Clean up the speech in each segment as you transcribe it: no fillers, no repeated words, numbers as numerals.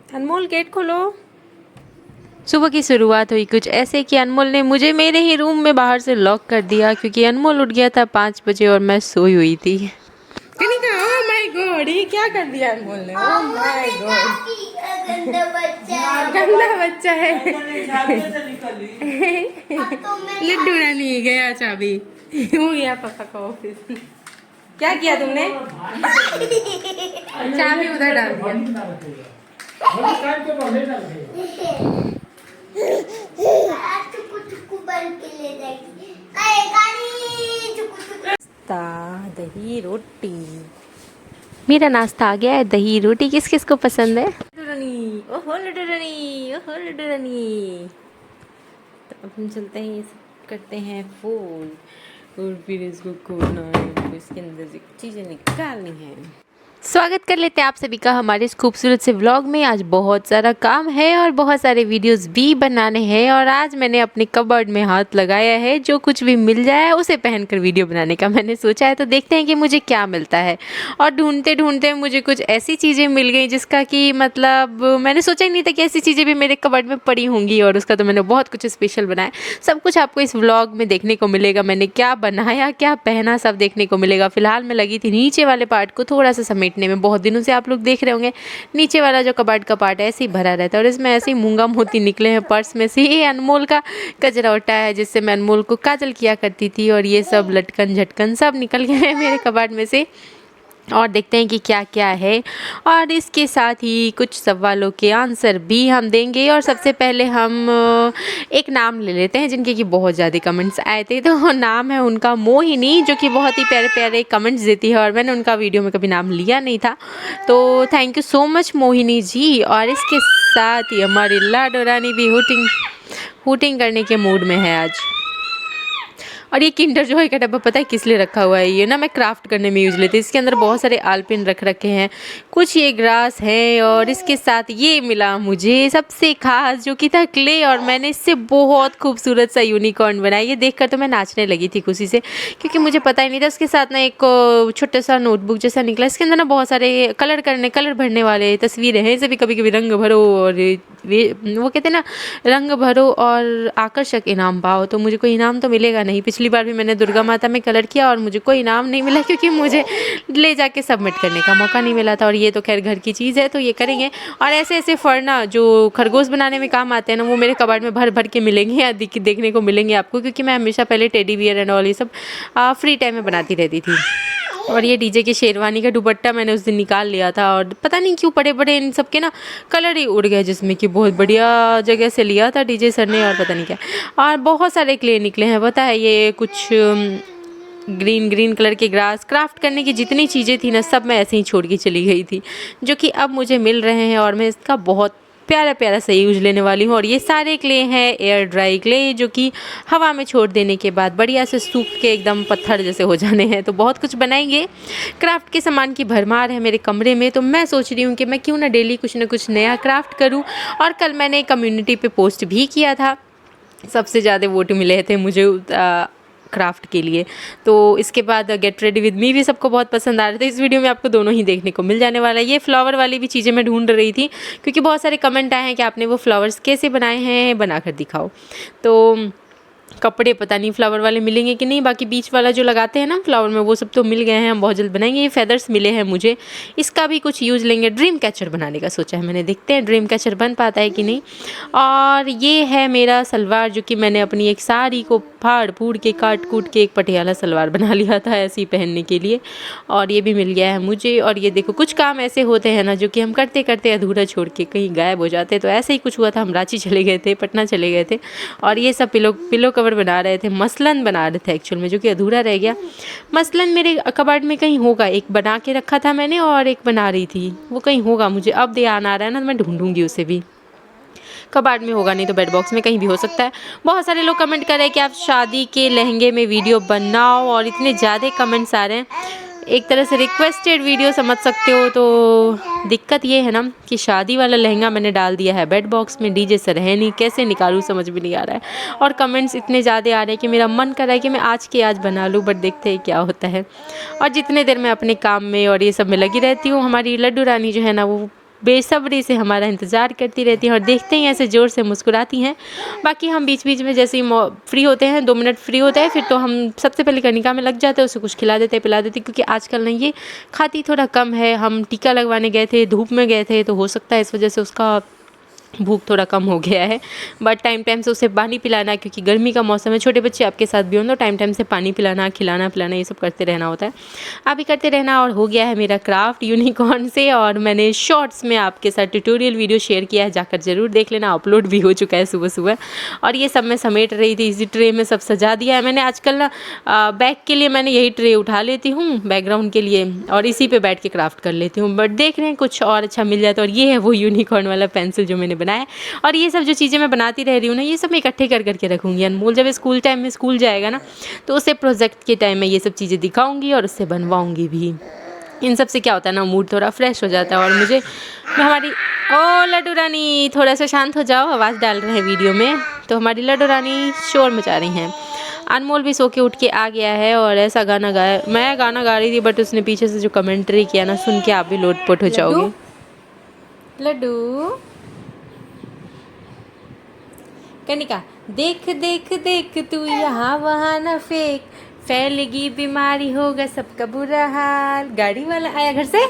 अनमोल gate खोलो। सुबह की शुरुआत हुई कुछ ऐसे कि अनमोल ने मुझे मेरे ही रूम में बाहर से लॉक कर दिया क्योंकि अनमोल उठ गया था 5 बजे और मैं सोई हुई थी। ओह माय गॉड, ये क्या कर दिया अनमोल ने? ओह माय गॉड, गंदा बच्चा है। लड्डू रानी गया चाबी। हो गया पापा का ऑफिस। क्या किया तुमने? चाबी उधर डाल दिया। दही रोटी, मेरा नाश्ता आ गया है। दही रोटी किस किस को पसंद है? लड्डू रानी, ओहो लड्डू रानी, ओहो लड्डू रानी। तो अब हम चलते हैं, ये सब करते हैं फोल्ड और फिर इसको खोलना है, इसके अंदर से चीज़ें निकालनी है। स्वागत कर लेते हैं आप सभी का हमारे इस खूबसूरत से व्लॉग में। आज बहुत सारा काम है और बहुत सारे वीडियोस भी बनाने हैं और आज मैंने अपने कबर्ड में हाथ लगाया है। जो कुछ भी मिल जाए उसे पहनकर वीडियो बनाने का मैंने सोचा है, तो देखते हैं कि मुझे क्या मिलता है। और ढूंढते ढूंढते मुझे कुछ ऐसी चीज़ें मिल गई जिसका कि मतलब मैंने सोचा ही नहीं था कि ऐसी चीज़ें भी मेरे कबर्ड में पड़ी होंगी, और उसका तो मैंने बहुत कुछ स्पेशल बनाया। सब कुछ आपको इस व्लॉग में देखने को मिलेगा। मैंने क्या बनाया क्या पहना सब देखने को मिलेगा। फिलहाल मैं लगी थी नीचे वाले पार्ट को थोड़ा सा समेटने में। बहुत दिनों से आप लोग देख रहे होंगे नीचे वाला जो कबाड़ का पार्ट है ऐसे ही भरा रहता है और इसमें ऐसे ही मूंगा मोती निकले हैं पर्स में से। ये अनमोल का कजरौटा है जिससे मैं अनमोल को काजल किया करती थी, और ये सब लटकन झटकन सब निकल गए हैं मेरे कबाड़ में से। और देखते हैं कि क्या क्या है, और इसके साथ ही कुछ सवालों के आंसर भी हम देंगे। और सबसे पहले हम एक नाम ले लेते हैं जिनके कि बहुत ज़्यादा कमेंट्स आए थे। तो नाम है उनका मोहिनी, जो कि बहुत ही प्यारे प्यारे कमेंट्स देती है और मैंने उनका वीडियो में कभी नाम लिया नहीं था, तो thank you so much Mohini ji. और इसके साथ ही हमारी लाडो रानी भी हुटिंग करने के मूड में है आज। और ये किंडर जॉय का डब्बा पता है किस लिए रखा हुआ है? ये ना मैं क्राफ्ट करने में यूज़ लेती हूँ। इसके अंदर बहुत सारे आलपिन रख रखे हैं, कुछ ये ग्रास है, और इसके साथ ये मिला मुझे सबसे खास जो कि था क्ले, और मैंने इससे बहुत खूबसूरत सा यूनिकॉर्न बनाया। ये देखकर तो मैं नाचने लगी थी खुशी से, क्योंकि मुझे पता ही नहीं था। उसके साथ ना एक छोटा सा नोटबुक जैसा निकला। इसके अंदर ना बहुत सारे कलर भरने वाले तस्वीरें हैं। जैसे भी कभी कभी रंग भरो और वो कहते हैं ना रंग भरो और आकर्षक इनाम पाओ, तो मुझे कोई इनाम तो मिलेगा नहीं। पिछली बार भी मैंने दुर्गा माता में कलर किया और मुझे कोई इनाम नहीं मिला, क्योंकि मुझे ले जाके सबमिट करने का मौका नहीं मिला था। और ये तो खैर घर की चीज़ है तो ये करेंगे। और ऐसे ऐसे फरना जो खरगोश बनाने में काम आते हैं ना, वो मेरे कबाड़ में भर भर के मिलेंगे या देखने को मिलेंगे आपको, क्योंकि मैं हमेशा पहले टेडी बियर एंड ऑल ये सब फ्री टाइम में बनाती रहती थी। और ये डीजे की शेरवानी का दुपट्टा मैंने उस दिन निकाल लिया था, और पता नहीं क्यों बड़े बड़े इन सब के ना कलर ही उड़ गए, जिसमें कि बहुत बढ़िया जगह से लिया था डीजे सर ने, और पता नहीं क्या। और बहुत सारे क्ले निकले हैं, पता है ये कुछ ग्रीन कलर के ग्रास। क्राफ्ट करने की जितनी चीज़ें थी ना सब मैं ऐसे ही छोड़ के चली गई थी, जो कि अब मुझे मिल रहे हैं और मैं इसका बहुत प्यारा प्यारा सा यूज लेने वाली हूँ। और ये सारे क्ले हैं एयर ड्राई क्ले, जो कि हवा में छोड़ देने के बाद बढ़िया से सूख के एकदम पत्थर जैसे हो जाने हैं। तो बहुत कुछ बनाएंगे। क्राफ्ट के सामान की भरमार है मेरे कमरे में, तो मैं सोच रही हूँ कि मैं क्यों ना डेली कुछ ना कुछ नया क्राफ्ट करूँ। और कल मैंने कम्युनिटी पे पोस्ट भी किया था, सबसे ज़्यादा वोट मिले थे मुझे क्राफ्ट के लिए। तो इसके बाद गेट रेडी विद मी भी सबको बहुत पसंद आ रहे थे। इस वीडियो में आपको दोनों ही देखने को मिल जाने वाला है। ये फ्लावर वाली भी चीज़ें मैं ढूंढ रही थी, क्योंकि बहुत सारे कमेंट आए हैं कि आपने वो फ्लावर्स कैसे बनाए हैं, बनाकर दिखाओ। तो कपड़े पता नहीं फ्लावर वाले मिलेंगे कि नहीं, बाकी बीच वाला जो लगाते हैं ना फ्लावर में वो सब तो मिल गए हैं, हम बहुत जल्द बनाएंगे। ये फेदर्स मिले हैं मुझे, इसका भी कुछ यूज़ लेंगे। ड्रीम कैचर बनाने का सोचा है मैंने, देखते हैं ड्रीम कैचर बन पाता है कि नहीं। और ये है मेरा सलवार, जो कि मैंने अपनी एक साड़ी को फाड़ फूड़ के काट कूट के एक पटियाला सलवार बना लिया था ऐसे ही पहनने के लिए, और ये भी मिल गया है मुझे। और ये देखो कुछ काम ऐसे होते हैं ना जो कि हम करते करते अधूरा छोड़ के कहीं गायब हो जाते हैं। तो ऐसे ही कुछ हुआ था, हम रांची चले गए थे, पटना चले गए थे, और ये सब पिलो कवर बना रहे थे, मसलन बना रहे थे एक्चुअल में, जो कि अधूरा रह गया। मसलन मेरे कबाड़ में कहीं होगा, एक बना के रखा था मैंने और एक बना रही थी, वो कहीं होगा, मुझे अब ध्यान आ रहा है ना, तो मैं ढूंढूंगी उसे भी। कबाड़ में होगा, नहीं तो बेड बॉक्स में कहीं भी हो सकता है। बहुत सारे लोग कमेंट कर रहे हैं कि आप शादी के लहंगे में वीडियो बनाओ, और इतने ज़्यादा कमेंट्स आ रहे हैं। एक तरह से रिक्वेस्टेड वीडियो समझ सकते हो। तो दिक्कत ये है ना कि शादी वाला लहंगा मैंने डाल दिया है बेड बॉक्स में, डीजे सर है नहीं, कैसे निकालूँ समझ में नहीं आ रहा है। और कमेंट्स इतने ज़्यादा आ रहे हैं कि मेरा मन कर रहा है कि मैं आज के आज बना लूँ, बट देखते हैं क्या होता है। और जितने देर मैं अपने काम में और ये सब में लगी रहती हूँ, हमारी लड्डू रानी जो है ना वो बेसब्री से हमारा इंतज़ार करती रहती हैं और देखते ही ऐसे ज़ोर से मुस्कुराती हैं। बाकी हम बीच बीच में जैसे ही फ्री होते हैं, 2 मिनट फ्री होते हैं, फिर तो हम सबसे पहले कनिका में लग जाते हैं, उसे कुछ खिला देते पिला देते, क्योंकि आजकल ना ये खाती थोड़ा कम है। हम टीका लगवाने गए थे, धूप में गए थे, तो हो सकता है इस वजह से उसका भूख थोड़ा कम हो गया है। बट टाइम टाइम से उसे पानी पिलाना, क्योंकि गर्मी का मौसम है, छोटे बच्चे आपके साथ भी हों तो टाइम टाइम से पानी पिलाना, खिलाना पिलाना ये सब करते रहना होता है। आप भी करते रहना। और हो गया है मेरा क्राफ्ट यूनिकॉर्न से, और मैंने शॉर्ट्स में आपके साथ ट्यूटोरियल वीडियो शेयर किया है, जाकर ज़रूर देख लेना, अपलोड भी हो चुका है सुबह सुबह। और ये सब मैं समेट रही थी, इसी ट्रे में सब सजा दिया है मैंने। आजकल ना बैग के लिए मैंने यही ट्रे उठा लेती हूँ बैकग्राउंड के लिए, और इसी पे बैठ के क्राफ्ट कर लेती हूँ। बट देख रहे हैं कुछ और अच्छा मिल जाता है। और ये है वो यूनिकॉर्न वाला पेंसिल जो मैंने बनाया। और ये सब जो चीज़ें मैं बनाती रह रही हूँ ना, ये सब मैं इकट्ठे कर करके रखूँगी। अनमोल जब स्कूल टाइम में स्कूल जाएगा ना, तो उसे प्रोजेक्ट के टाइम में ये सब चीज़ें दिखाऊँगी और उससे बनवाऊँगी भी। इन सब से क्या होता है ना, मूड थोड़ा फ्रेश हो जाता है। और मुझे हमारी ओ लड्डू रानी, थोड़ा सा शांत हो जाओ, आवाज़ डाल रहे हैं वीडियो में। तो हमारी लड्डू रानी शोर मचा रही हैं। अनमोल भी सो के उठ के आ गया है और ऐसा गाना गाया। मैं गाना गा रही थी, बट उसने पीछे से जो कमेंट्री किया ना, सुन के आप भी लोटपोट हो जाओगे। लड्डू कनिका, देख देख देख तू यहाँ वहाँ न फेंक, फैलेगी बीमारी, होगा सबका बुरा हाल। गाड़ी वाला आया घर से,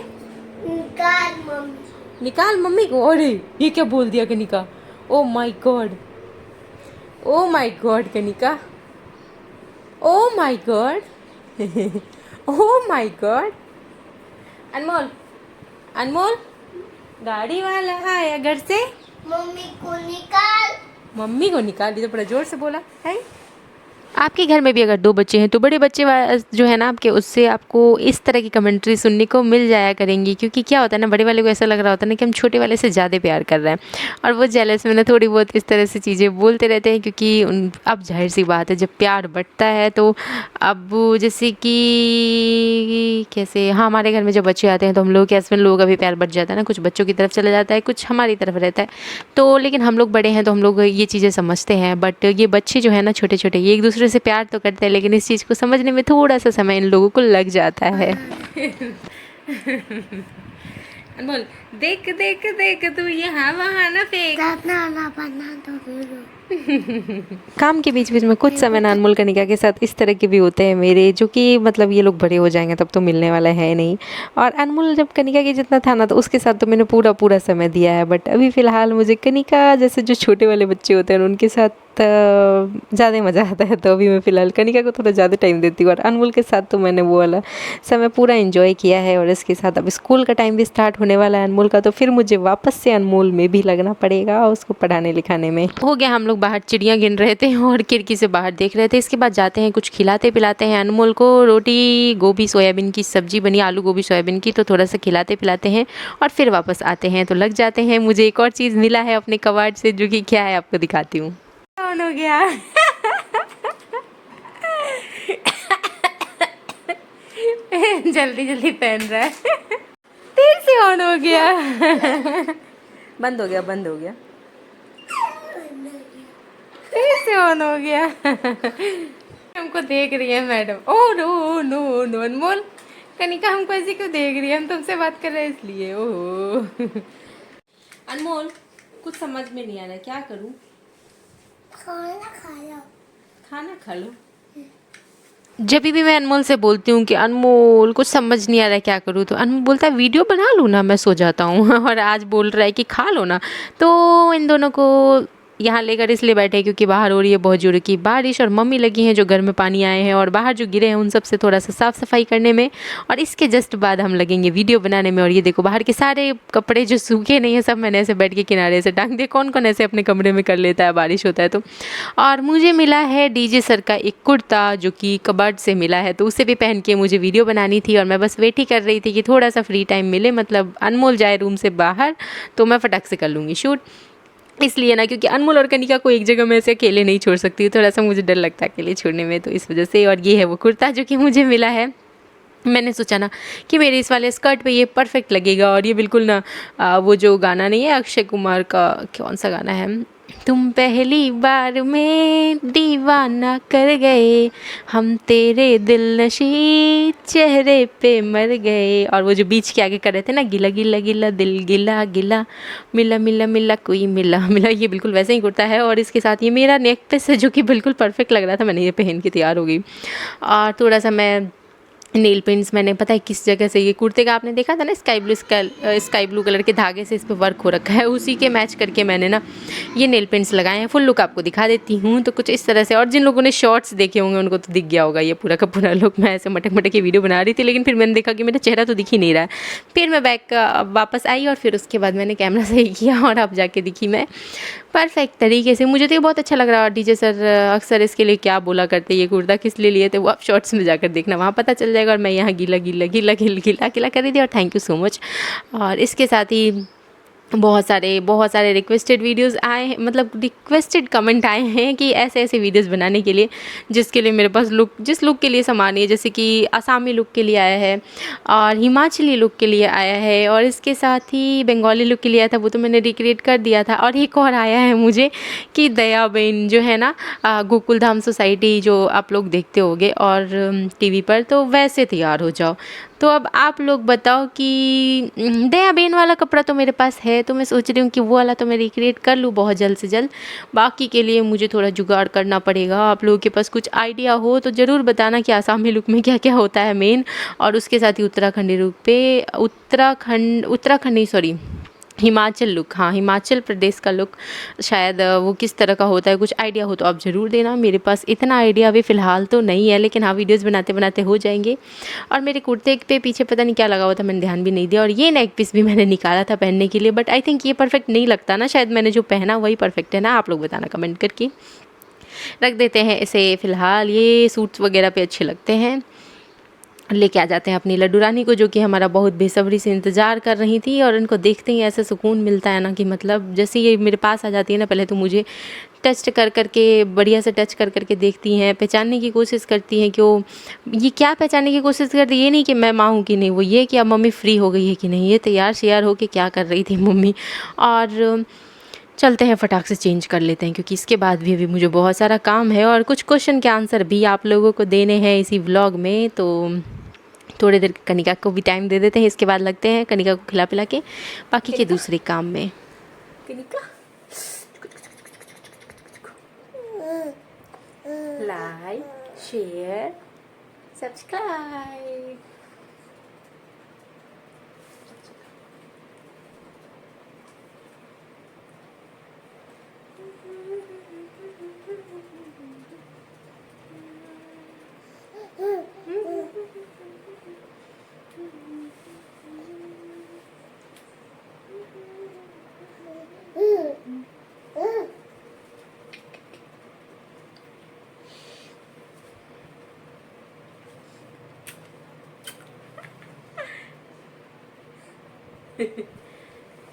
निकाल मम्मी, निकाल मम्मी को। अरे ये क्या बोल दिया Kanika, oh my God, oh my God Kanika, oh my God, oh my God. Anmol, Anmol, गाड़ी वाला आया घर से, मम्मी को निकाल, मम्मी को निकाल। ये तो बड़ा जोर से बोला है। आपके घर में भी अगर 2 बच्चे हैं तो बड़े बच्चे जो है ना आपके, उससे आपको इस तरह की कमेंट्री सुनने को मिल जाया करेंगी। क्योंकि क्या होता है ना, बड़े वाले को ऐसा लग रहा होता है ना कि हम छोटे वाले से ज़्यादा प्यार कर रहे हैं, और वो जेलस में ना थोड़ी बहुत इस तरह से चीज़ें बोलते रहते हैं। क्योंकि अब जाहिर सी बात है, जब प्यार बढ़ता है तो अब जैसे कि कैसे, हाँ, हमारे घर में जब बच्चे आते हैं तो हम लोग के हस्बैंड लोगों का भी प्यार बढ़ जाता है ना, कुछ बच्चों की तरफ चला जाता है, कुछ हमारी तरफ रहता है। तो लेकिन हम लोग बड़े हैं तो हम लोग ये चीज़ें समझते हैं। बट ये बच्चे जो है ना छोटे छोटे, ये एक दूसरे से प्यार तो करते हैं, लेकिन इस चीज़ को समझने में थोड़ा सा समय इन लोगों को लग जाता है। अनमोल, देख देख देख तू यहाँ वहाँ ना फेंक, काम के बीच बीच में कुछ समय ना अनमोल कनिका के साथ इस तरह के भी होते हैं मेरे, जो कि मतलब ये लोग बड़े हो जाएंगे तब तो मिलने वाला है नहीं। और अनमोल जब कनिका के जितना था ना, तो उसके साथ तो मैंने पूरा पूरा समय दिया है। बट अभी फ़िलहाल मुझे कनिका जैसे जो छोटे वाले बच्चे होते हैं उनके साथ ज़्यादा मज़ा आता है। तो अभी मैं फ़िलहाल कनिका को थोड़ा ज़्यादा टाइम देती हूँ, और अनमोल के साथ तो मैंने वो वाला समय पूरा एंजॉय किया है। और इसके साथ अब स्कूल का टाइम भी स्टार्ट होने वाला है अनमोल का, तो फिर मुझे वापस से अनमोल में भी लगना पड़ेगा उसको पढ़ाने लिखाने में। हो गया, हम लोग बाहर चिड़ियाँ गिन रहे थे और खिड़की से बाहर देख रहे थे। इसके बाद जाते हैं कुछ खिलाते पिलाते हैं अनमोल को। रोटी गोभी सोयाबीन की सब्जी बनी, आलू गोभी सोयाबीन की, तो थोड़ा सा खिलाते पिलाते हैं और फिर वापस आते हैं। तो लग जाते हैं। मुझे एक और चीज़ मिला है अपने कबाड़ से, जो कि क्या है आपको दिखाती हूँ। ऑन हो गया। जल्दी जल्दी पहन रहा है। फिर से ऑन हो गया। बंद हो गया, बंद हो गया, फिर से ऑन हो गया। हमको देख रही है madam. Oh no no no Anmol, Kanika हमको ऐसे क्यों देख रही है? हम तुमसे बात कर रहे हैं इसलिए। ओह अनमोल, कुछ समझ में नहीं आ रहा, क्या करूं? खाना खा लो, खाना खा लो। जब भी मैं अनमोल से बोलती हूँ कि अनमोल कुछ समझ नहीं आ रहा है क्या करूँ, तो अनमोल बोलता है वीडियो बना लूँ ना, मैं सो जाता हूँ। और आज बोल रहा है कि खा लो ना। तो इन दोनों को यहाँ लेकर इसलिए बैठे क्योंकि बाहर हो रही है बहुत जोर की बारिश, और मम्मी लगी हैं जो घर में पानी आए हैं और बाहर जो गिरे हैं उन सब से थोड़ा सा साफ़ सफाई करने में। और इसके जस्ट बाद हम लगेंगे वीडियो बनाने में। और ये देखो, बाहर के सारे कपड़े जो सूखे नहीं हैं सब मैंने ऐसे बैठ के किनारे से टांग दिए। कौन कौन ऐसे अपने कमरे में कर लेता है बारिश होता है तो। और मुझे मिला है डीजे सर का एक कुर्ता, जो कि कबर्ड से मिला है, तो उसे भी पहन के मुझे वीडियो बनानी थी। और मैं बस वेट ही कर रही थी कि थोड़ा सा फ्री टाइम मिले, मतलब अनमोल जाए रूम से बाहर तो मैं फटाक से कर लूँगी शूट। इसलिए ना, क्योंकि अनमोल और कनिका को एक जगह में ऐसे अकेले नहीं छोड़ सकती, थोड़ा सा मुझे डर लगता है अकेले छोड़ने में, तो इस वजह से। और ये है वो कुर्ता जो कि मुझे मिला है। मैंने सोचा ना कि मेरे इस वाले स्कर्ट पे ये परफेक्ट लगेगा। और ये बिल्कुल ना वो जो गाना नहीं है अक्षय कुमार का, कौन सा गाना है, तुम पहली बार में दीवाना कर गए, हम तेरे दिल नशी चेहरे पे मर गए। और वो जो बीच के आगे कर रहे थे ना, गिला गिला गिला दिल गिला गिला, मिला मिला मिला कोई मिला मिला, ये बिल्कुल वैसे ही कुर्ता है। और इसके साथ ये मेरा नेक पीस है जो कि बिल्कुल परफेक्ट लग रहा था, मैंने ये पहन के तैयार हो गई। और थोड़ा सा मैं नेल पेंट्स मैंने पता है किस जगह से, ये कुर्ते का आपने देखा था ना स्काई ब्लू कलर के धागे से इस पर वर्क हो रखा है, उसी के मैच करके मैंने ना ये नेल पेंट्स लगाए हैं। फुल लुक आपको दिखा देती हूँ तो कुछ इस तरह से। और जिन लोगों ने शॉर्ट्स देखे होंगे उनको तो दिख गया होगा ये पूरा का पूरा लुक। मैं ऐसे मटक मटक की वीडियो बना रही थी, लेकिन फिर मैंने देखा कि मेरा चेहरा तो दिख ही नहीं रहा है। फिर मैं बैक वापस आई और फिर उसके बाद मैंने कैमरा सही किया और अब जाके दिखी मैं परफेक्ट तरीके से। मुझे तो ये बहुत अच्छा लग रहा है। और डीजे सर अक्सर इसके लिए क्या बोला करते, ये कुर्ता किस लिए लिए थे, वो आप शॉर्ट्स में जाकर देखना, वहाँ पता चल जाएगा। और मैं यहाँ गीला गीला गीला गीला गीला गीला कर रही थी। और थैंक यू सो मच। और इसके साथ ही बहुत सारे रिक्वेस्टेड वीडियोस आए हैं, मतलब रिक्वेस्टेड कमेंट आए हैं कि ऐसे ऐसे वीडियोस बनाने के लिए, जिसके लिए मेरे पास जिस लुक के लिए सामान है, जैसे कि आसामी लुक के लिए आया है और हिमाचली लुक के लिए आया है और इसके साथ ही बंगाली लुक के लिए आया था, वो तो मैंने रिक्रिएट कर दिया था। और एक और आया है मुझे कि दया बहन जो है ना, गोकुल धाम सोसाइटी जो आप लोग देखते होगे और टीवी पर, तो वैसे तैयार हो जाओ। तो अब आप लोग बताओ कि दया बेन वाला कपड़ा तो मेरे पास है, तो मैं सोच रही हूँ कि वो वाला तो मैं रिक्रिएट कर लूँ बहुत जल्द से जल्द। बाकी के लिए मुझे थोड़ा जुगाड़ करना पड़ेगा। आप लोगों के पास कुछ आइडिया हो तो ज़रूर बताना कि आसामी लुक में क्या क्या होता है मेन। और उसके साथ ही उत्तराखंडी लुक पे उत्तराखंड नहीं, सॉरी, हिमाचल लुक, हाँ हिमाचल प्रदेश का लुक शायद वो किस तरह का होता है, कुछ आइडिया हो तो आप ज़रूर देना। मेरे पास इतना आइडिया अभी फ़िलहाल तो नहीं है, लेकिन हाँ वीडियोस बनाते बनाते हो जाएंगे। और मेरे कुर्ते पे पीछे पता नहीं क्या लगा हुआ था, मैंने ध्यान भी नहीं दिया। और ये नेक पीस भी मैंने निकाला था पहनने के लिए, बट आई थिंक ये परफेक्ट नहीं लगता ना, शायद मैंने जो पहना वही परफेक्ट है ना, आप लोग बताना कमेंट करके। रख देते हैं इसे फ़िलहाल, ये सूट्स वगैरह पे अच्छे लगते हैं। लेके आ जाते हैं अपनी लड्डू रानी को, जो कि हमारा बहुत बेसब्री से इंतज़ार कर रही थी। और इनको देखते ही ऐसा सुकून मिलता है ना कि मतलब जैसे ये मेरे पास आ जाती है ना, पहले तो मुझे टच कर करके बढ़िया से टच कर करके देखती हैं, पहचानने की कोशिश करती हैं कि वो ये क्या पहचानने की कोशिश करती है, ये नहीं कि मैं माँ हूँ कि नहीं, वो ये कि अब मम्मी फ्री हो गई है कि नहीं, ये तैयार श्यार हो के क्या कर रही थी मम्मी। और चलते हैं फटाक से चेंज कर लेते हैं, क्योंकि इसके बाद भी अभी मुझे बहुत सारा काम है और कुछ क्वेश्चन के आंसर भी आप लोगों को देने हैं इसी व्लॉग में। तो थोड़ी देर कनिका को भी टाइम दे देते हैं, इसके बाद लगते हैं कनिका को खिला पिला के बाकी के दूसरे काम में। Kanika like share subscribe.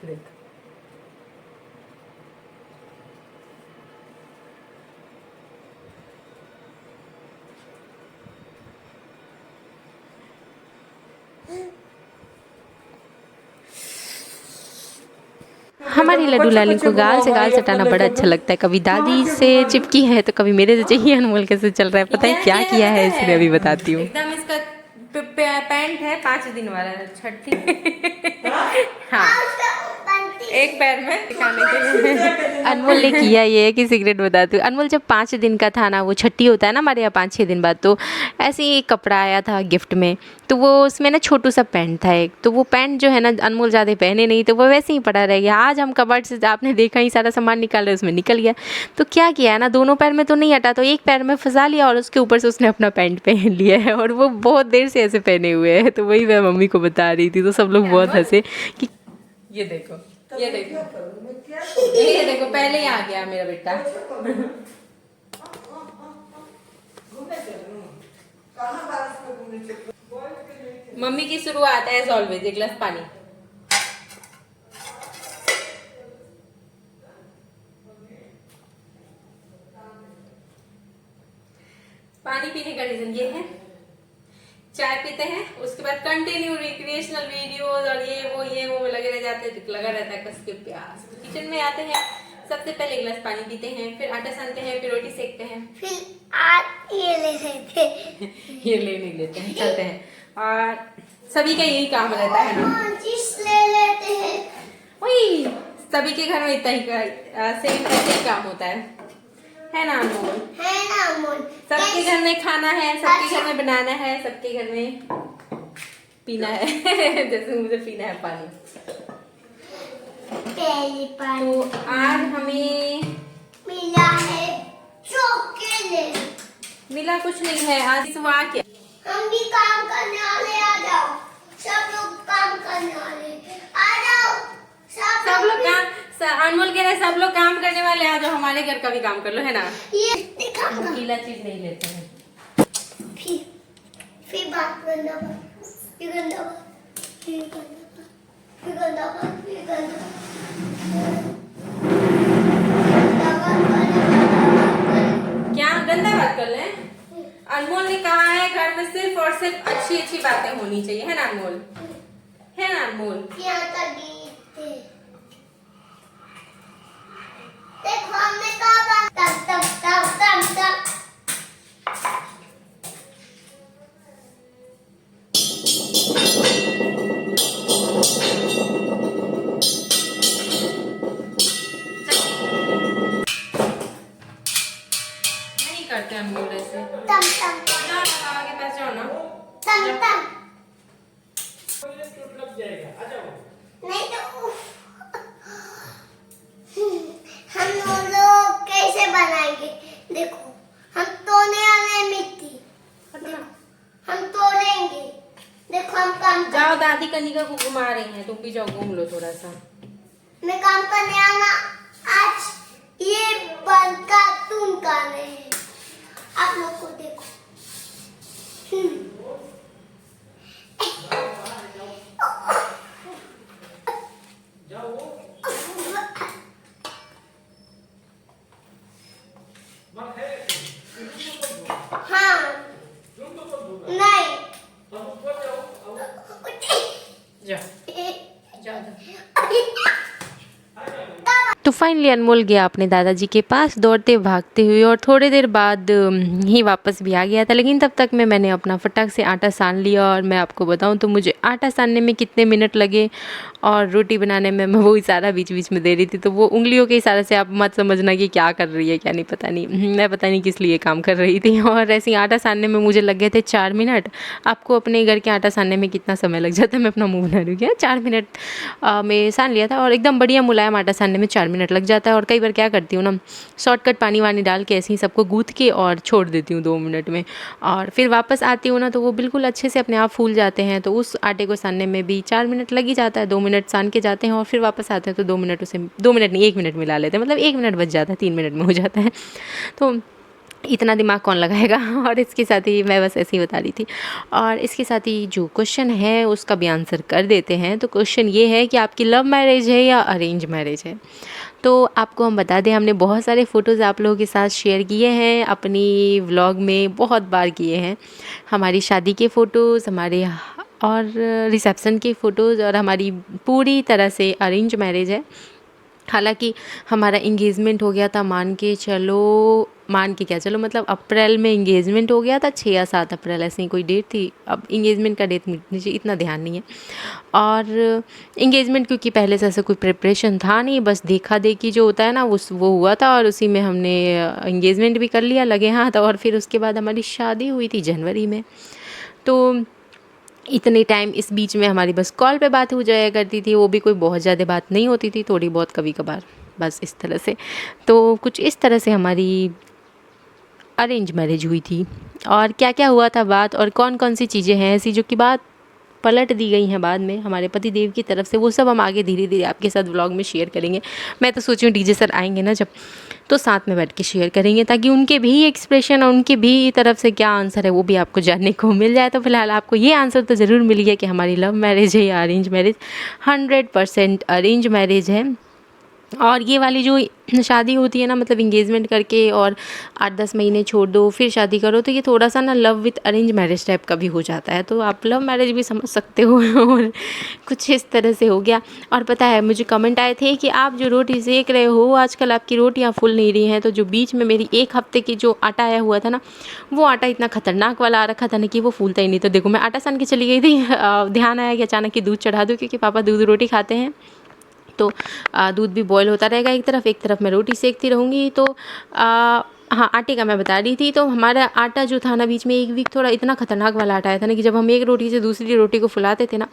देखो हमारी लड्डू लाली को गाल से गाल सटाना बड़ा अच्छा लगता है। कभी दादी से चिपकी है तो कभी मेरे से चाहिए। अनमोल कैसे चल रहा है पता है क्या किया है इसने, अभी बताती हूँ। एकदम इसका पैंट है 5 दिन वाला, छठी हाँ एक पैर में दिखाने के लिए। अनमोल ने किया ये है कि सिगरेट बताती हूँ। अनमोल जब 5 दिन का था ना, वो छठी होता है ना हमारे यहाँ 5-6 दिन बाद, तो ऐसे ही एक कपड़ा आया था गिफ्ट में, तो वो उसमें ना छोटू सा पैंट था एक, तो वो पैंट जो है ना अनमोल ज़्यादा पहने नहीं, तो वो वैसे ही पड़ा रह गया। आज हम कबर्ड से आपने देखा ही सारा सामान निकाल रहे, उसमें निकल गया। तो क्या किया है ना, दोनों पैर में तो नहीं हटा, तो एक पैर में फंसा लिया और उसके ऊपर से उसने अपना पैंट पहन लिया है और वो बहुत देर से ऐसे पहने हुए है। तो वही मैं मम्मी को बता रही थी, तो सब लोग बहुत हंसे कि ये देखो ये देखो पहले ही आ गया मेरा बेटा। मम्मी की शुरुआत एज ऑलवेज एक गिलास पानी। पानी पीने का रीजन ये है, चाय पीते हैं उसके बाद कंटिन्यू रिक्रिएशनल वीडियोस और ये वो में लगे रह जाते हैं, लगा रहता है कस के प्यास। तो किचन में आते हैं सबसे पहले गिलास पानी पीते हैं, फिर आटा सानते हैं, फिर रोटी सेकते हैं, फिर आप ये ले लेते ये ले नहीं लेते हैं, चलते हैं। और सभी का यही काम रहता है ना, जिस ले लेते हैं। वही सभी के घर में इतना ही सेम ऐसे ही काम होता है ना अनमोल? है ना अमोल? सबके घर में खाना है, सबके घर में बनाना है, सबके घर में पीना है जैसे मुझे पीना है पानी। पहले पानी तो आज हमें मिला है चॉकलेट। मिला कुछ नहीं है आज, सुबह क्या हम भी काम करने वाले, आ जाओ सब लोग काम करने वाले, आ जाओ सब लोग काम। अनमोल कह रहे हैं सब लोग काम करने वाले, आ जाओ हमारे घर का भी काम कर लो, है ना? ये दिखा गीला चीज नहीं लेते हैं। फिर बात करना, फिर गंदा बात, फिर गंदा बात, फिर गंदा बात, फिर गंदा बात। क्या गंदा बात कर ले? अनमोल ने कहा है घर में सिर्फ और सिर्फ अच्छी अच्छी बातें होनी चाहिए, है ना अनमोल? है ना अनमोल? यहाँ तक थे। देखो हमने कहा तब तब तब तब तब नहीं करते अनमोल ऐसे। तम तम जाओ ना, पापा के पास जाओ ना। तम तम नहीं तो हम लोग कैसे बनाएंगे? देखो हम तोड़ने वाले हैं मिट्टी, देखो हम तोड़ेंगे। देखो हम काम जाओ, दादी कनिका को घुमा रही हैं, तुम भी जाओ घूम लो थोड़ा सा। मैं काम करने आना, आज ये बनका तुम कर रहे हैं। आप लोग को देखो हाँ नहीं जाओ जाओ जाओ। तो फाइनली अनमोल गया अपने दादाजी के पास दौड़ते भागते हुए, और थोड़ी देर बाद ही वापस भी आ गया था। लेकिन तब तक मैंने अपना फटाक से आटा सान लिया, और मैं आपको बताऊं तो मुझे आटा सानने में कितने मिनट लगे और रोटी बनाने में मैं वो इशारा बीच बीच में दे रही थी। तो वो उंगलियों के इशारे से आप मत समझना कि क्या कर रही है क्या नहीं, पता नहीं, मैं पता नहीं किस लिए काम कर रही थी। और ऐसे ही आटा सानने में मुझे लग गए थे 4 मिनट। आपको अपने घर के आटा सानने में कितना समय लग जाता है? मैं अपना मुँह बना रही हूँ, 4 मिनट में सान लिया था, और एकदम बढ़िया मुलायम आटा सानने में 4 मिनट लग जाता है। और कई बार क्या करती हूँ ना, शॉर्टकट पानी वानी डाल के ऐसे ही सबको गूँथ के और छोड़ देती हूँ 2 मिनट में, और फिर वापस आती हूँ ना तो वो बिल्कुल अच्छे से अपने आप फूल जाते हैं। तो उस आटे को सानने में भी 4 मिनट लग ही जाता है। 2 मिनट सान के जाते हैं और फिर वापस आते हैं तो 2 मिनट, उसे 2 मिनट नहीं 1 मिनट मिला लेते हैं, मतलब 1 मिनट बच जाता है, 3 मिनट में हो जाता है। तो इतना दिमाग कौन लगाएगा। और इसके साथ ही मैं बस ऐसे ही बता रही थी। और इसके साथ ही जो क्वेश्चन है उसका भी आंसर कर देते हैं। तो क्वेश्चन ये है कि आपकी लव मैरिज है या अरेंज मैरिज है? तो आपको हम बता दें, हमने बहुत सारे फ़ोटोज़ आप लोगों के साथ शेयर किए हैं अपनी व्लॉग में, बहुत बार किए हैं। हमारी शादी के फ़ोटोज़, हमारे और रिसेप्शन के फ़ोटोज़, और हमारी पूरी तरह से अरेंज मैरिज है। हालांकि हमारा इंगेजमेंट हो गया था, मान के क्या चलो, मतलब अप्रैल में इंगेजमेंट हो गया था, 6 या 7 अप्रैल ऐसे ही कोई डेट थी। अब इंगेजमेंट का डेट मुझे इतना ध्यान नहीं है। और इंगेजमेंट क्योंकि पहले से ऐसा कोई प्रिपरेशन था नहीं, बस देखा देखी जो होता है ना वो हुआ था, और उसी में हमने इंगेजमेंट भी कर लिया लगे हाथ। और फिर उसके बाद हमारी शादी हुई थी जनवरी में। तो इतने टाइम इस बीच में हमारी बस कॉल पे बात हो जाया करती थी, वो भी कोई बहुत ज़्यादा बात नहीं होती थी, थोड़ी बहुत कभी कभार, बस इस तरह से। तो कुछ इस तरह से हमारी अरेंज मैरिज हुई थी। और क्या क्या हुआ था बात, और कौन कौन सी चीज़ें हैं ऐसी जो कि बात पलट दी गई हैं बाद में हमारे पति देव की तरफ से, वो सब हम आगे धीरे धीरे आपके साथ व्लॉग में शेयर करेंगे। मैं तो सोची हूँ डीजे सर आएंगे ना जब, तो साथ में बैठ के शेयर करेंगे, ताकि उनके भी एक्सप्रेशन और उनके भी तरफ से क्या आंसर है वो भी आपको जानने को मिल जाए। तो फिलहाल आपको ये आंसर तो ज़रूर मिल गया कि हमारी लव मैरिज है या अरेंज मैरिज। 100% अरेंज मैरिज है। और ये वाली जो शादी होती है ना, मतलब इंगेजमेंट करके और 8-10 महीने छोड़ दो फिर शादी करो, तो ये थोड़ा सा ना love with arrange marriage type का भी हो जाता है। तो आप लव मैरिज भी समझ सकते हो और कुछ इस तरह से हो गया। और पता है मुझे कमेंट आए थे कि आप जो रोटी सेक रहे हो आजकल आपकी रोटियां फूल नहीं रही हैं। तो जो बीच में मेरी 1 हफ्ते की जो आटा आया हुआ था ना, वो आटा इतना खतरनाक वाला आ रखा था ना कि वो फूलता ही नहीं। तो देखो मैं आटा सान के चली गई थी, ध्यान आया कि अचानक कि दूध चढ़ा दूँ, क्योंकि पापा दूध रोटी खाते हैं। तो दूध भी बॉयल होता रहेगा एक तरफ मैं रोटी सेकती रहूँगी। तो हाँ, आटे का मैं बता रही थी। तो हमारा आटा जो था ना, बीच में 1 वीक थोड़ा इतना खतरनाक वाला आटा आया था ना कि जब हम एक रोटी से दूसरी रोटी को फुलाते थे ना,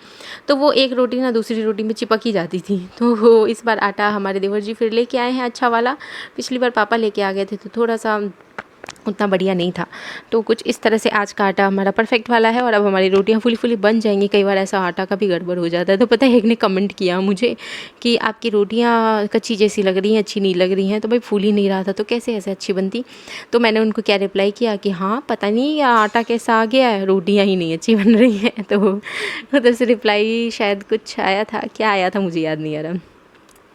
तो वो एक रोटी ना दूसरी रोटी में चिपक ही जाती थी। तो वो इस बार आटा हमारे देवर जी फिर लेके आए हैं अच्छा वाला। पिछली बार पापा लेके आ गए थे तो थोड़ा सा उतना बढ़िया नहीं था। तो कुछ इस तरह से आज का आटा हमारा परफेक्ट वाला है और अब हमारी रोटियां फुली फुली बन जाएंगी। कई बार ऐसा आटा का भी गड़बड़ हो जाता है। तो पता है एक ने कमेंट किया मुझे कि आपकी रोटियां कच्ची जैसी लग रही हैं, अच्छी नहीं लग रही हैं। तो भाई फूल ही नहीं रहा था तो कैसे ऐसे अच्छी बनती। तो मैंने उनको क्या रिप्लाई किया कि हाँ पता नहीं आटा कैसा आ गया है, रोटियाँ ही नहीं अच्छी बन रही हैं। तो उधर से रिप्लाई शायद कुछ आया था, क्या आया था मुझे याद नहीं आ रहा।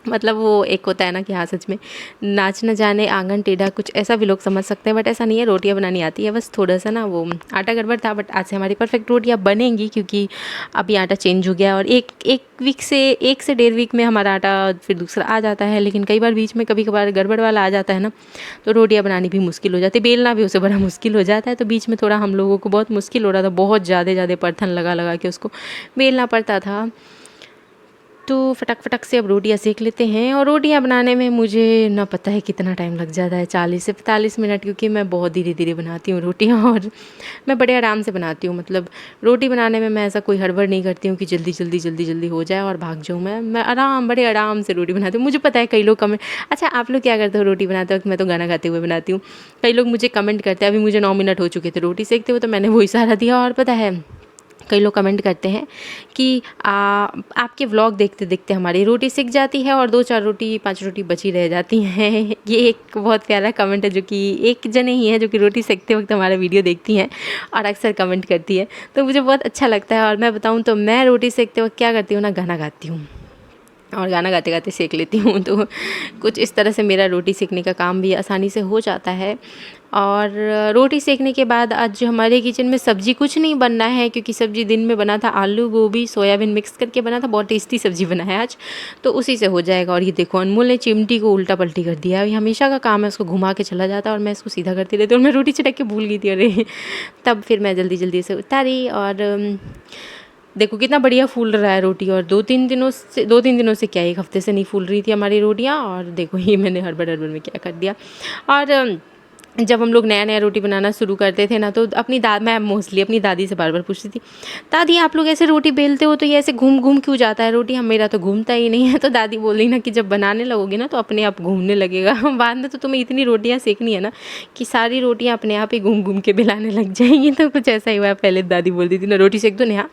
मतलब वो एक होता है ना कि हाँ सच में नाच न जाने आंगन टेढ़ा, कुछ ऐसा भी लोग समझ सकते हैं। बट ऐसा नहीं है, रोटियां बनानी आती है, बस थोड़ा सा ना वो आटा गड़बड़ था। बट आज से हमारी परफेक्ट रोटियां बनेंगी क्योंकि अभी आटा चेंज हो गया और एक 1 से 1.5 वीक में हमारा आटा फिर दूसरा आ जाता है। लेकिन कई बार बीच में कभी कभार गड़बड़ वाला आ जाता है ना, तो रोटियां बनानी भी मुश्किल हो जाती है, बेलना भी उससे बड़ा मुश्किल हो जाता है। तो बीच में थोड़ा हम लोगों को बहुत मुश्किल हो रहा था, बहुत ज़्यादा परथन लगा के उसको बेलना पड़ता था। तो फटक फटक से अब रोटियां सेक लेते हैं। और रोटियां बनाने में मुझे ना पता है कितना टाइम लग जाता है, 40 से 45 मिनट, क्योंकि मैं बहुत धीरे धीरे बनाती हूँ रोटियां और मैं बड़े आराम से बनाती हूँ। मतलब रोटी बनाने में मैं ऐसा कोई हड़बड़ नहीं करती हूँ कि जल्दी हो जाए और भाग जाऊँ। मैं बड़े आराम से रोटी बनाती हूँ। मुझे पता है कई लोग कमेंट, अच्छा आप लोग क्या करते हो रोटी बनाते वक्त? मैं तो गाना गाते हुए बनाती हूँ। कई लोग मुझे कमेंट करते हैं, अभी मुझे 9 मिनट हो चुके थे रोटी सेकते हुए, तो मैंने वो इशारा दिया। और पता है कई लोग कमेंट करते हैं कि आपके व्लॉग देखते देखते हमारी रोटी सिक जाती है और 2-4 रोटी 5 रोटी बची रह जाती हैं। ये एक बहुत प्यारा कमेंट है, जो कि एक जने ही है जो कि रोटी सेकते वक्त हमारा वीडियो देखती हैं और अक्सर कमेंट करती है। तो मुझे बहुत अच्छा लगता है। और मैं बताऊँ तो मैं रोटी सेकते वक्त क्या करती हूँ ना, गाना गाती हूँ और गाना गाते गाते सेक लेती हूँ। तो कुछ इस तरह से मेरा रोटी सेकने का काम भी आसानी से हो जाता है। और रोटी सेकने के बाद आज हमारे किचन में सब्ज़ी कुछ नहीं बनना है, क्योंकि सब्ज़ी दिन में बना था, आलू गोभी सोयाबीन मिक्स करके बना था, बहुत टेस्टी सब्ज़ी बना है आज, तो उसी से हो जाएगा। और ये देखो अनमोल ने चिमटी को उल्टा पल्टी कर दिया। ये हमेशा का काम है, उसको घुमा के चला जाता है और मैं इसको सीधा करती रहती हूँ। और मैं रोटी चटक के भूल गई थी, अरे तब फिर मैं जल्दी से उतारी। और देखो कितना बढ़िया फूल रहा है रोटी। और 2-3 दिनों से क्या 1 हफ्ते से नहीं फूल रही थी हमारी रोटियां। और देखो ये मैंने हड़बड़ में क्या कर दिया। और जब हम लोग नया रोटी बनाना शुरू करते थे ना, तो मैं मोस्टली अपनी दादी से बार पूछती थी, दादी आप लोग ऐसे रोटी बेलते हो तो ये ऐसे घूम घूम क्यों जाता है रोटी, हम मेरा तो घूमता ही नहीं है। तो दादी बोल रही ना कि जब बनाने लगोगे ना तो अपने आप घूमने लगेगा। बाद में तो तुम्हें इतनी रोटियां सेकनी है ना कि सारी रोटियां अपने आप ही घूम घूम के बेलाने लग जाएंगी। तो कुछ ऐसा ही हुआ। पहले दादी बोलती थी ना रोटी सेक दो नेहा,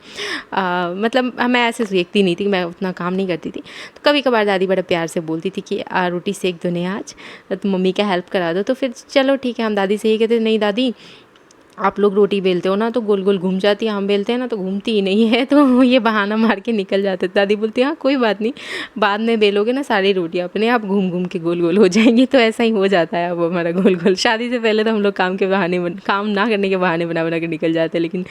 मतलब मैं ऐसे सेकती नहीं थी, मैं उतना काम नहीं करती थी। तो कभी कभार दादी बड़ा प्यार से बोलती थी कि रोटी सेक दो नेहा आज, तो मम्मी का हेल्प करा दो। तो फिर चलो ठीक है, हम दादी से ही कहते नहीं दादी आप लोग रोटी बेलते हो ना तो गोल गोल घूम जाती है, हम बेलते हैं ना तो घूमती ही नहीं है। तो ये बहाना मार के निकल जाते। दादी बोलती है हाँ कोई बात नहीं, बाद में बेलोगे ना सारी रोटियां अपने आप घूम घूम के गोल गोल हो जाएंगी। तो ऐसा ही हो जाता है अब हमारा गोल गोल। शादी से पहले तो हम लोग काम ना करने के बहाने बना के निकल जाते हैं, लेकिन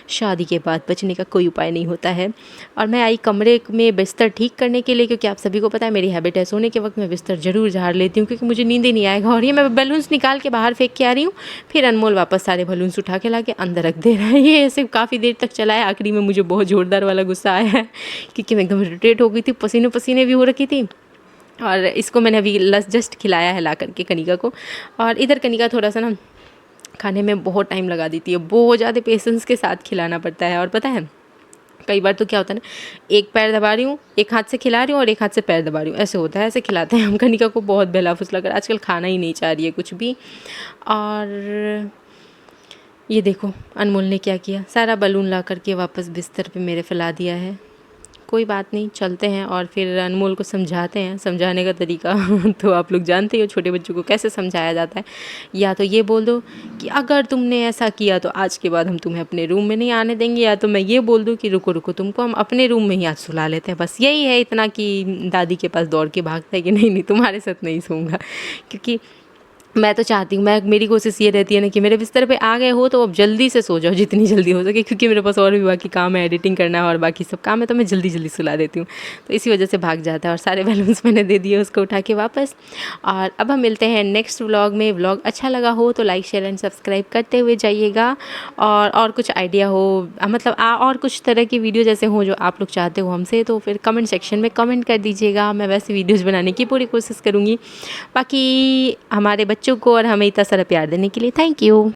शादी के बाद बचने का कोई उपाय नहीं होता है। और मैं आई कमरे में बिस्तर ठीक करने के लिए, क्योंकि आप सभी को पता है मेरी हैबिट है सोने के वक्त मैं बिस्तर ज़रूर झाड़ लेती हूँ, क्योंकि मुझे नींद ही नहीं आएगा। और ये मैं बैलून्स निकाल के बाहर फेंक के आ रही हूँ, फिर अनमोल वापस सारे बैलून्स उठा के लाके अंदर रख दे रहा है। ये ऐसे काफ़ी देर तक चला है। आखिरी में मुझे बहुत ज़ोरदार वाला गुस्सा आया है, क्योंकि मैं एकदम इरिटेट हो गई थी, पसीने भी हो रखी थी। और इसको मैंने अभी जस्ट खिलाया है ला करके कनिका को। और इधर कनिका थोड़ा सा ना खाने में बहुत टाइम लगा देती है, बहुत ज़्यादा पेशेंस के साथ खिलाना पड़ता है। और पता है कई बार तो क्या होता है ना, एक पैर दबा रही हूँ, एक हाथ से खिला रही हूँ और एक हाथ से पैर दबा रही हूँ, ऐसे होता है। ऐसे खिलाते हैं हम कनिका को, बहुत बहला फुसला कर आजकल खाना ही नहीं चाह रही है कुछ भी। और ये देखो अनमोल ने क्या किया, सारा बलून ला करके वापस बिस्तर पे मेरे फैला दिया है। कोई बात नहीं, चलते हैं और फिर अनमोल को समझाते हैं। समझाने का तरीका तो आप लोग जानते ही हो, छोटे बच्चों को कैसे समझाया जाता है। या तो ये बोल दो कि अगर तुमने ऐसा किया तो आज के बाद हम तुम्हें अपने रूम में नहीं आने देंगे, या तो मैं ये बोल दूँ कि रुको रुको, तुमको हम अपने रूम में ही आज सुला लेते हैं। बस यही है इतना कि दादी के पास दौड़ के भागता है कि नहीं नहीं तुम्हारे साथ नहीं सोऊंगा। क्योंकि मैं तो चाहती हूँ, मेरी कोशिश ये रहती है ना कि मेरे बिस्तर पे आ गए हो तो अब जल्दी से सो जाओ, जितनी जल्दी हो सके, क्योंकि मेरे पास और भी बाकी काम है, एडिटिंग करना है और बाकी सब काम है, तो मैं जल्दी जल्दी सुला देती हूँ। तो इसी वजह से भाग जाता है। और सारे बैलून्स मैंने दे दिए उसको उठा के वापस। और अब हम मिलते हैं नेक्स्ट व्लॉग में। व्लॉग अच्छा लगा हो तो लाइक शेयर एंड सब्सक्राइब करते हुए जाइएगा। और कुछ आइडिया हो, मतलब और कुछ तरह की वीडियो जैसे हो जो आप लोग चाहते हो हमसे, तो फिर कमेंट सेक्शन में कमेंट कर दीजिएगा। मैं वैसे वीडियोज़ बनाने की पूरी कोशिश करूँगी। बाकी हमारे बच्चों को और हमें इतना सारा प्यार देने के लिए थैंक यू।